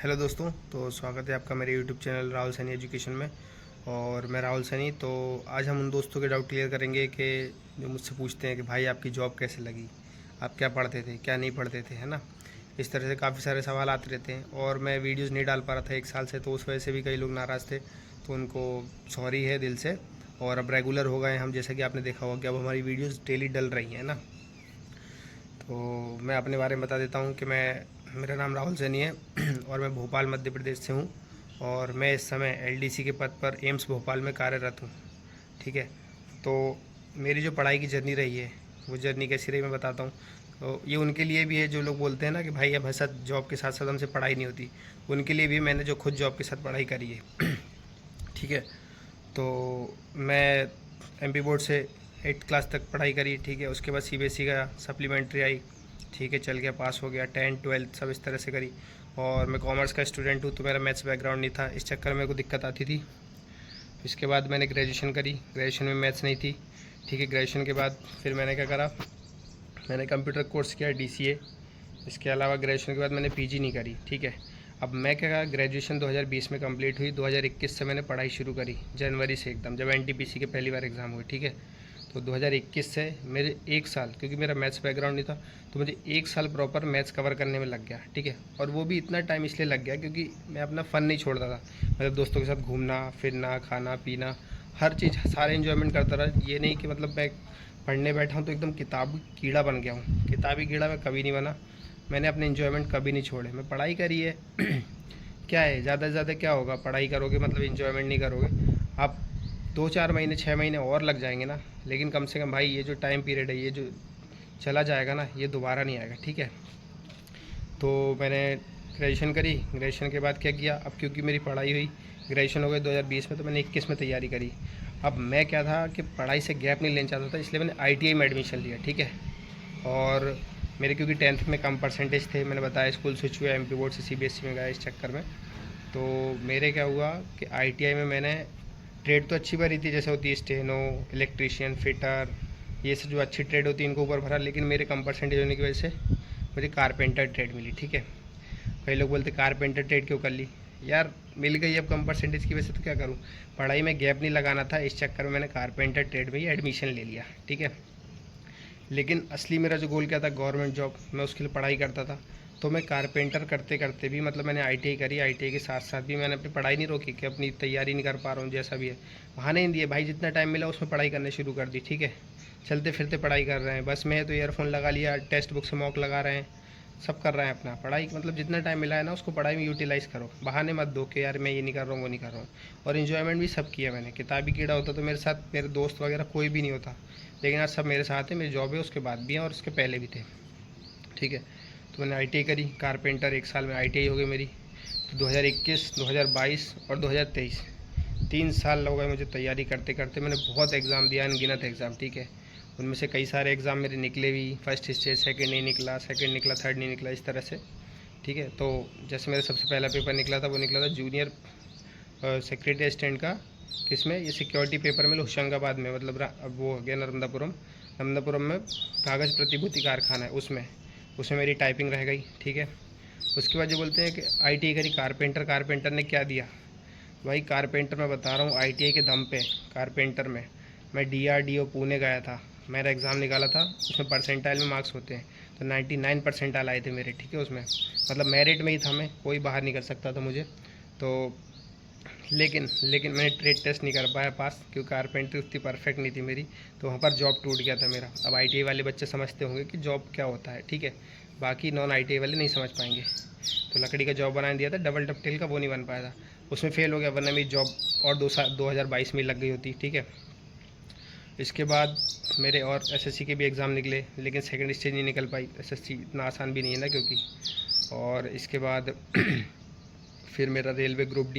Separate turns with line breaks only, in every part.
Hello दोस्तों, तो स्वागत है आपका मेरे YouTube channel Rahul Saini education में। और मैं राहुल सैनी। तो आज हम उन दोस्तों के डाउट क्लियर करेंगे कि जो मुझसे पूछते हैं कि भाई आपकी जॉब कैसे लगी, आप क्या पढ़ते थे, क्या नहीं पढ़ते थे, है ना। इस तरह से काफ़ी सारे सवाल आते रहते हैं और मैं वीडियोज़ नहीं डाल पा रहा था 1 साल से, तो उस वजह से भी कई लोग नाराज़ थे। तो उनको सॉरी है दिल से। और अब रेगुलर हो गए हम, जैसा कि आपने देखा होगा कि अब हमारी वीडियोज़ डेली डल रही हैं ना। तो मैं अपने बारे में बता देता हूँ कि मेरा नाम राहुल सैनी है और मैं भोपाल मध्य प्रदेश से हूँ। और मैं इस समय एलडीसी के पद पर एम्स भोपाल में कार्यरत हूँ। ठीक है। तो मेरी जो पढ़ाई की जर्नी रही है, वो जर्नी कैसी रही मैं बताता हूँ। तो ये उनके लिए भी है जो लोग बोलते हैं ना कि भाई अब साथ जॉब के साथ साथ हमसे पढ़ाई नहीं होती। उनके लिए भी मैंने जो खुद जॉब के साथ पढ़ाई करी है। ठीक है। तो मैं एमपी बोर्ड से 8th क्लास तक पढ़ाई करी। ठीक है। उसके बाद सीबीएसई का सप्लीमेंट्री आई। ठीक है, चल गया, पास हो गया। 10th 12th सब इस तरह से करी। और मैं कॉमर्स का स्टूडेंट हूँ, तो मेरा मैथ्स बैकग्राउंड नहीं था, इस चक्कर में मेरे को दिक्कत आती थी। इसके बाद मैंने ग्रेजुएशन करी, ग्रेजुएशन में मैथ्स नहीं थी। ठीक है। ग्रेजुएशन के बाद फिर मैंने क्या करा, मैंने कंप्यूटर कोर्स किया डीसीए। इसके अलावा ग्रेजुएशन के बाद मैंने पीजी नहीं करी। ठीक है। अब मैं क्या कहा, ग्रेजुएशन 2020 में कंप्लीट हुई, 2021 से मैंने पढ़ाई शुरू करी, जनवरी से एकदम, जब एनटीपीसी के पहली बार एग्ज़ाम हुए। ठीक है। तो 2021 से मेरे 1 साल, क्योंकि मेरा मैथ्स बैकग्राउंड नहीं था, तो मुझे 1 साल प्रॉपर मैथ्स कवर करने में लग गया। ठीक है। और वो भी इतना टाइम इसलिए लग गया क्योंकि मैं अपना फ़न नहीं छोड़ता था। मतलब दोस्तों के साथ घूमना फिरना, खाना पीना, हर चीज़, सारे इन्जॉयमेंट करता रहा। ये नहीं कि मतलब मैं पढ़ने बैठा हूँ तो एकदम किताबी कीड़ा बन गया हूँ। किताबी कीड़ा मैं कभी नहीं बना। मैंने अपने इन्जॉयमेंट कभी नहीं छोड़े। मैं पढ़ाई करी है। क्या है, ज़्यादा से ज़्यादा क्या होगा, पढ़ाई करोगे मतलब इन्जॉयमेंट नहीं करोगे। आप 2 4 महीने 6 महीने और लग जाएंगे ना, लेकिन कम से कम भाई ये जो टाइम पीरियड है, ये जो चला जाएगा ना, ये दोबारा नहीं आएगा। ठीक है। तो मैंने ग्रेजुएशन करी। ग्रेजुएशन के बाद क्या किया, अब क्योंकि मेरी पढ़ाई हुई, ग्रेजुएशन हो गई 2020 में, तो मैंने 21 में तैयारी करी। अब मैं क्या था कि पढ़ाई से गैप नहीं लेना चाहता था, इसलिए मैंने आईटीआई में एडमिशन लिया। ठीक है। और मेरे क्योंकि 10th में कम परसेंटेज थे, मैंने बताया स्कूल स्विच हुआ, एमपी बोर्ड से सीबीएसई में गया, इस चक्कर में। तो मेरे क्या हुआ कि आईटीआई में मैंने ट्रेड तो अच्छी भरी थी, जैसे होती है स्टेनो, इलेक्ट्रीशियन, फिटर, ये सब जो अच्छी ट्रेड होती है इनको ऊपर भरा, लेकिन मेरे कम परसेंटेज होने की वजह से मुझे कारपेंटर ट्रेड मिली। ठीक है। कई लोग बोलते कारपेंटर ट्रेड क्यों कर ली, यार मिल गई अब कम परसेंटेज की वजह से, तो क्या करूँ, पढ़ाई में गैप नहीं लगाना था, इस चक्कर में मैंने कारपेंटर ट्रेड में ही एडमिशन ले लिया। ठीक है। लेकिन असली मेरा जो गोल क्या था, गवर्नमेंट जॉब, मैं उसके लिए पढ़ाई करता था। तो मैं कारपेंटर करते करते भी, मतलब मैंने आईटीआई करी, आईटीआई के साथ साथ भी मैंने अपनी पढ़ाई नहीं रोकी कि अपनी तैयारी नहीं कर पा रहा हूँ, जैसा भी है बहाने नहीं दिए भाई, जितना टाइम मिला उसमें पढ़ाई करने शुरू कर दी। ठीक है। चलते फिरते पढ़ाई कर रहे हैं, बस में है तो ईयरफोन लगा लिया, टेक्स्ट बुक से मॉक लगा रहे हैं, सब कर रहे हैं अपना पढ़ाई। मतलब जितना टाइम मिला है ना, उसको पढ़ाई में यूटिलाइज़ करो, बहाने मत दो कि यार मैं ये नहीं कर रहा हूँ, वो नहीं कर रहा हूँ। और इन्जॉयमेंट भी सब किया मैंने। किताबी कीड़ा होता तो मेरे साथ मेरे दोस्त वगैरह कोई भी नहीं होता, लेकिन आज सब मेरे साथ है, मेरी जॉब है, उसके बाद भी हैं और उसके पहले भी थे। ठीक है। तो मैंने आईटीआई करी, कारपेंटर 1 साल में आईटीआई हो गई मेरी। तो 2021, 2022 और 2023, 3 साल हो गए मुझे तैयारी करते करते। मैंने बहुत एग्ज़ाम दिया, अनगिनत एग्ज़ाम। ठीक है। उनमें से कई सारे एग्ज़ाम मेरे निकले भी, फर्स्ट स्टेज, सेकंड नहीं निकला, सेकंड निकला, थर्ड नहीं निकला, इस तरह से। ठीक है। तो जैसे मेरा सबसे पहला पेपर निकला था, वो निकला था जूनियर सेक्रेटरी असिस्टेंट का, किसमें, ये सिक्योरिटी पेपर मिल होशंगाबाद में, मतलब अब वो हो गया नर्मदापुरम। नर्मदापुरम में कागज़ प्रतिभूति कारखाना है, उसमें उसमें मेरी टाइपिंग रह गई। ठीक है। उसके बाद जो बोलते हैं कि आईटीआई करी, कारपेंटर, कारपेंटर ने क्या दिया भाई, कारपेंटर मैं बता रहा हूँ, आईटीआई के दम पे कारपेंटर में मैं डीआरडीओ पुणे गया था, मेरा एग्ज़ाम निकाला था, उसमें परसेंटाइल में मार्क्स होते हैं, तो 99 परसेंटाइल आए थे मेरे। ठीक है। उसमें मतलब मेरिट में ही था, मैं कोई बाहर नहीं कर सकता था मुझे। तो लेकिन मैंने ट्रेड टेस्ट नहीं कर पाया पास, क्योंकि कारपेंट्री उतनी परफेक्ट नहीं थी मेरी, तो वहाँ पर जॉब टूट गया था मेरा। अब आईटीआई वाले बच्चे समझते होंगे कि जॉब क्या होता है। ठीक है। बाकी नॉन आईटीआई वाले नहीं समझ पाएंगे। तो लकड़ी का जॉब बना दिया था, डबल डपटेल का, वो नहीं बन पाया था, उसमें फेल हो गया, वरना मेरी जॉब और 2022 में लग गई होती। ठीक है। इसके बाद मेरे और एसएससी के भी एग्ज़ाम निकले, लेकिन सेकंड स्टेज नहीं निकल पाई। एसएससी इतना आसान भी नहीं है ना, क्योंकि। और इसके बाद फिर मेरा रेलवे ग्रुप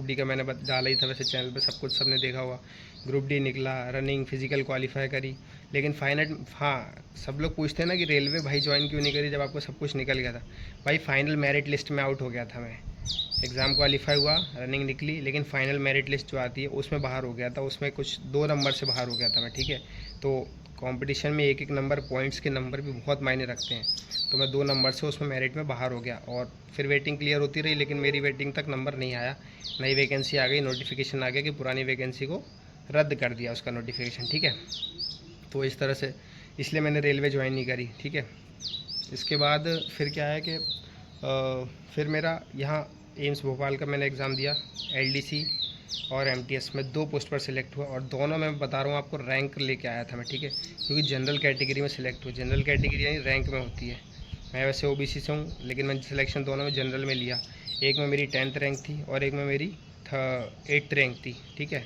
डी का मैंने डाला ही था, वैसे चैनल पे सब कुछ सबने देखा होगा। ग्रुप डी निकला, रनिंग फिजिकल क्वालिफाई करी, लेकिन फाइनल, हाँ सब लोग पूछते हैं ना कि रेलवे भाई ज्वाइन क्यों नहीं करी जब आपको सब कुछ निकल गया था। भाई फाइनल मेरिट लिस्ट में आउट हो गया था मैं, एग्ज़ाम क्वालिफाई हुआ, रनिंग निकली, लेकिन फाइनल मेरिट लिस्ट जो आती है उसमें बाहर हो गया था, उसमें कुछ 2 नंबर से बाहर हो गया था मैं। ठीक है। तो कंपटीशन में एक एक नंबर, पॉइंट्स के नंबर भी बहुत मायने रखते हैं। तो मैं 2 नंबर से उसमें मेरिट में बाहर हो गया और फिर वेटिंग क्लियर होती रही, लेकिन मेरी वेटिंग तक नंबर नहीं आया। नई वैकेंसी आ गई, नोटिफिकेशन आ गया कि पुरानी वैकेंसी को रद्द कर दिया उसका नोटिफिकेशन, ठीक है। तो इस तरह से इसलिए मैंने रेलवे ज्वाइन नहीं करी, ठीक है। इसके बाद फिर क्या है कि फिर मेरा यहाँ एम्स भोपाल का मैंने एग्ज़ाम दिया, एलडीसी और एमटीएस में 2 पोस्ट पर सिलेक्ट हुआ और दोनों में बता रहा हूँ आपको रैंक लेके आया था मैं, ठीक है। क्योंकि जनरल कैटेगरी में सिलेक्ट हुआ, जनरल कैटेगरी यानी रैंक में होती है। मैं वैसे ओबीसी से हूँ, लेकिन मैंने सिलेक्शन दोनों में जनरल में लिया। एक में मेरी 10th रैंक थी और एक में मेरी 8th रैंक थी, ठीक है।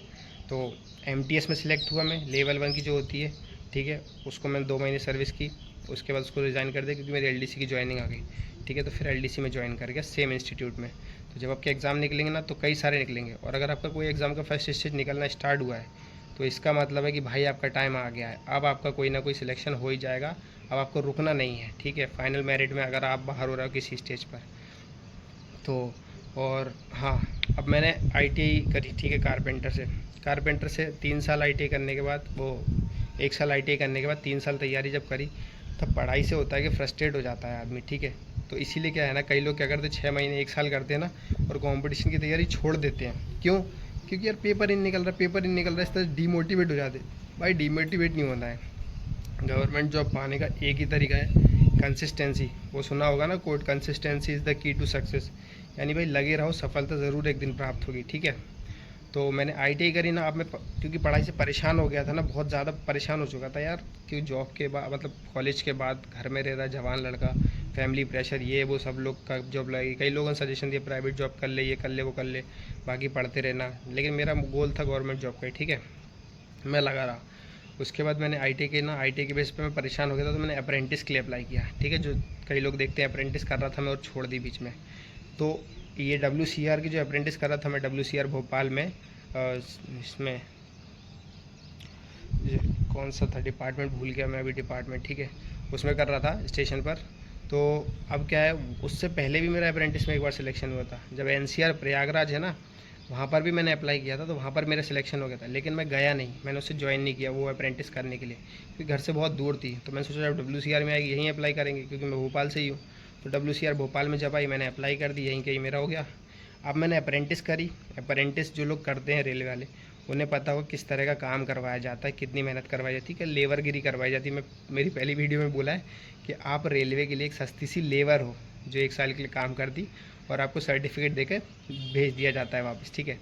तो एमटीएस में सिलेक्ट हुआ मैं, लेवल 1 की जो होती है, ठीक है। उसको मैंने 2 महीने सर्विस की, उसके बाद उसको रिज़ाइन कर दिया क्योंकि मेरी एलडीसी की ज्वाइनिंग आ गई, ठीक है। तो फिर एलडीसी में ज्वाइन कर गया सेम इंस्टीट्यूट में। तो जब आपके एग्ज़ाम निकलेंगे ना तो कई सारे निकलेंगे, और अगर आपका कोई एग्ज़ाम का फर्स्ट स्टेज निकलना स्टार्ट हुआ है तो इसका मतलब है कि भाई आपका टाइम आ गया है, अब आपका कोई ना कोई सिलेक्शन हो ही जाएगा, अब आपको रुकना नहीं है, ठीक है। फाइनल मेरिट में अगर आप बाहर हो रहे हो किसी स्टेज पर तो। और हाँ, अब मैंने आईटीआई करी, ठीक है, कारपेंटर से 3 साल आईटीआई करने के बाद, वो 1 साल आईटीआई करने के बाद 3 साल तैयारी जब करी, तब पढ़ाई से होता है कि फ्रस्ट्रेट हो जाता है आदमी, ठीक है। तो इसीलिए क्या है ना, कई लोग क्या करते हैं 6 महीने 1 साल करते हैं ना और कंपटीशन की तैयारी छोड़ देते हैं। क्यों? क्योंकि यार पेपर ही नहीं निकल रहा, इस तरह डीमोटिवेट हो जाते। भाई डीमोटिवेट नहीं होना है, गवर्नमेंट जॉब पाने का एक ही तरीका है, कंसिस्टेंसी। वो सुना होगा ना quote, consistency is the key to success, यानी भाई लगे रहो, सफलता ज़रूर एक दिन प्राप्त होगी, ठीक है। तो मैंने आईटीआई करी ना, अब मैं क्योंकि पढ़ाई से परेशान हो गया था ना, बहुत ज़्यादा परेशान हो चुका था यार, क्योंकि जॉब के बाद मतलब कॉलेज के बाद घर में रह रहा जवान लड़का, फैमिली प्रेशर, ये वो सब लोग का जॉब लगी। कई लोगों ने सजेशन दिया प्राइवेट जॉब कर ले, ये कर ले, वो कर ले, बाकी पढ़ते रहना, लेकिन मेरा गोल था गवर्नमेंट जॉब का, ठीक है। मैं लगा रहा। उसके बाद मैंने आईटीआई की ना, आईटीआई के बेस पे मैं परेशान हो गया था, तो मैंने अप्रेंटिस के लिए अप्लाई किया, ठीक है। जो कई लोग देखते हैं अप्रेंटिस कर रहा था मैं और छोड़ दी बीच में। तो ये WCR की जो अप्रेंटिस कर रहा था मैं, WCR भोपाल में, इसमें कौन सा था डिपार्टमेंट, भूल गया मैं अभी डिपार्टमेंट, ठीक है, उसमें कर रहा था स्टेशन पर। तो अब क्या है, उससे पहले भी मेरा अप्रेंटिस में एक बार सिलेक्शन हुआ था, जब NCR प्रयागराज है ना, वहाँ पर भी मैंने अप्लाई किया था, तो वहाँ पर मेरा सिलेक्शन हो गया था, लेकिन मैं गया नहीं, मैंने उससे ज्वाइन नहीं किया वो अप्रेंटिस करने के लिए, क्योंकि घर से बहुत दूर थी। तो मैंने सोचा जब WCR में आएगी यहीं अप्लाई करेंगे, क्योंकि मैं भोपाल से ही हूँ। तो WCR भोपाल में जब आई मैंने अप्लाई कर दी, यहीं कहीं मेरा हो गया। अब मैंने अप्रेंटिस करी। अप्रेंटिस जो लोग करते हैं रेलवे वाले, उन्हें पता हो किस तरह का काम करवाया जाता है, कितनी मेहनत करवाई जाती है, कि लेबरगिरी करवाई जाती है। मैं मेरी पहली वीडियो में बोला है कि आप रेलवे के लिए एक सस्ती सी लेबर हो जो 1 साल के लिए काम कर दी और आपको सर्टिफिकेट देकर भेज दिया जाता है वापस, ठीक है।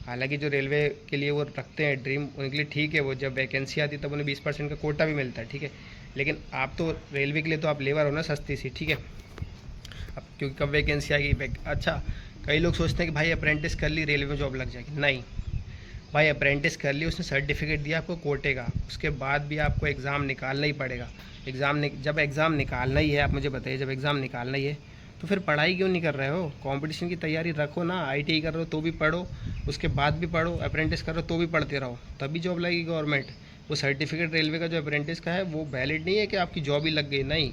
हालांकि जो रेलवे के लिए वो रखते हैं ड्रीम, उनके लिए ठीक है, वो जब वैकेंसी आती है तब उन्हें 20% का कोटा भी मिलता है, ठीक है। लेकिन आप तो रेलवे के लिए तो आप लेबर हो ना, सस्ती सी, ठीक है। अब क्योंकि कब वैकेंसी आएगी, अच्छा कई लोग सोचते हैं कि भाई अप्रेंटिस कर ली रेलवे में जॉब लग जाएगी, नहीं भाई, अप्रेंटिस कर ली, उसने सर्टिफिकेट दिया आपको कोटे का, उसके बाद भी आपको एग्ज़ाम निकालना ही पड़ेगा। जब एग्ज़ाम निकालना ही है, आप मुझे बताइए, जब एग्ज़ाम निकालना ही है तो फिर पढ़ाई क्यों नहीं कर रहे हो? कंपटीशन की तैयारी रखो ना, आईटीआई कर रहे हो तो भी पढ़ो, उसके बाद भी पढ़ो, अप्रेंटिस कर रहे हो तो भी पढ़ते रहो, तभी जॉब लगेगी गवर्नमेंट। वो सर्टिफिकेट रेलवे का जो अप्रेंटिस का है वो वैलिड नहीं है कि आपकी जॉब ही लग गई, नहीं,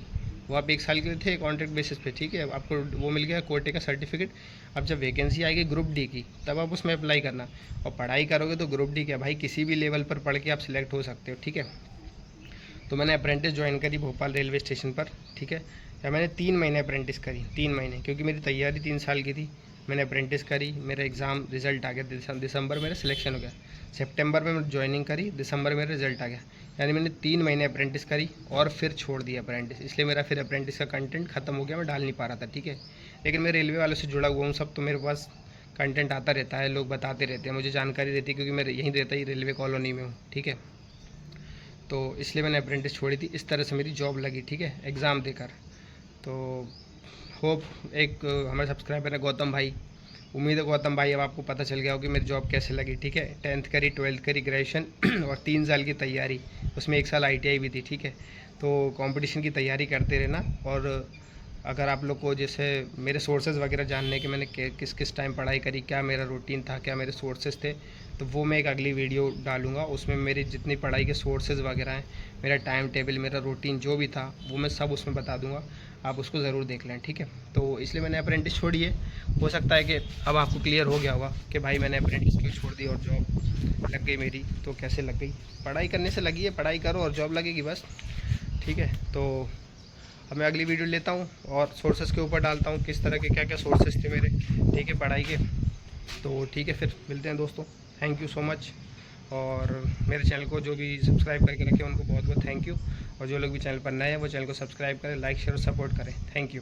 वो आप 1 साल के लिए थे कॉन्ट्रैक्ट बेसिस पे, ठीक है। आपको वो मिल गया कोटे का सर्टिफिकेट। अब जब वैकेंसी आएगी ग्रुप डी की, तब आप उसमें अप्लाई करना, और पढ़ाई करोगे तो ग्रुप डी क्या भाई, किसी भी लेवल पर पढ़ के आप सिलेक्ट हो सकते हो, ठीक है। तो मैंने अप्रेंटिस ज्वाइन करी भोपाल रेलवे स्टेशन पर, ठीक है। या मैंने 3 महीने अप्रेंटिस करी, 3 महीने, क्योंकि मेरी तैयारी 3 साल की थी। मैंने अप्रेंटिस करी, मेरा एग्ज़ाम रिजल्ट आ गया, दिसंबर मेरा सिलेक्शन हो गया, सितंबर में मैं ज्वाइनिंग करी, दिसंबर मेरा रिजल्ट आ गया। यानी मैंने 3 महीने अप्रेंटिस करी और फिर छोड़ दिया अप्रेंटिस, इसलिए मेरा फिर अप्रेंटिस का कंटेंट ख़त्म हो गया, मैं डाल नहीं पा रहा था, ठीक है। लेकिन मैं रेलवे वालों से जुड़ा हुआ हूँ सब, तो मेरे पास कंटेंट आता रहता है, लोग बताते रहते हैं, मुझे जानकारी रहती है, क्योंकि मैं यहीं रहता ही रेलवे कॉलोनी में हूँ, ठीक है। तो इसलिए मैंने अप्रेंटिस छोड़ी थी, इस तरह से मेरी जॉब लगी, ठीक है, एग्ज़ाम देकर। तो होप एक हमारे सब्सक्राइबर है गौतम भाई, उम्मीद है गौतम भाई अब आपको पता चल गया हो कि मेरी जॉब कैसे लगी, ठीक है। 10th करी, 12th करी, ग्रेजुएशन और 3 साल की तैयारी, उसमें 1 साल आईटीआई भी थी, ठीक है। तो कंपटीशन की तैयारी करते रहना, और अगर आप लोग को जैसे मेरे सोर्सेज वगैरह जानने के, मैंने किस किस टाइम पढ़ाई करी, क्या मेरा रूटीन था, क्या मेरे सोर्सेज थे, तो वो मैं एक अगली वीडियो डालूँगा। उसमें मेरी जितनी पढ़ाई के सोर्सेज वगैरह हैं, मेरा टाइम टेबल, मेरा रूटीन जो भी था, वो मैं सब उसमें बता दूँगा। आप उसको ज़रूर देख लें, ठीक है। तो इसलिए मैंने अप्रेंटिस छोड़ी है। हो सकता है कि अब आपको क्लियर हो गया होगा कि भाई मैंने अप्रेंटिस क्यों छोड़ दी और जॉब लग गई मेरी। तो कैसे लग गई? पढ़ाई करने से लगी है, पढ़ाई करो और जॉब लगेगी बस, ठीक है। तो अब मैं अगली वीडियो लेता हूँ और सोर्सेज के ऊपर डालता हूँ, किस तरह के क्या क्या सोर्सेज थे मेरे, ठीक है, पढ़ाई के। तो ठीक है, फिर मिलते हैं दोस्तों। Thank you so much. और मेरे चैनल को जो भी सब्सक्राइब करके रखे उनको बहुत बहुत थैंक यू। और जो लोग भी चैनल पर नए हैं वो चैनल को सब्सक्राइब करें, लाइक शेयर और सपोर्ट करें। Thank you.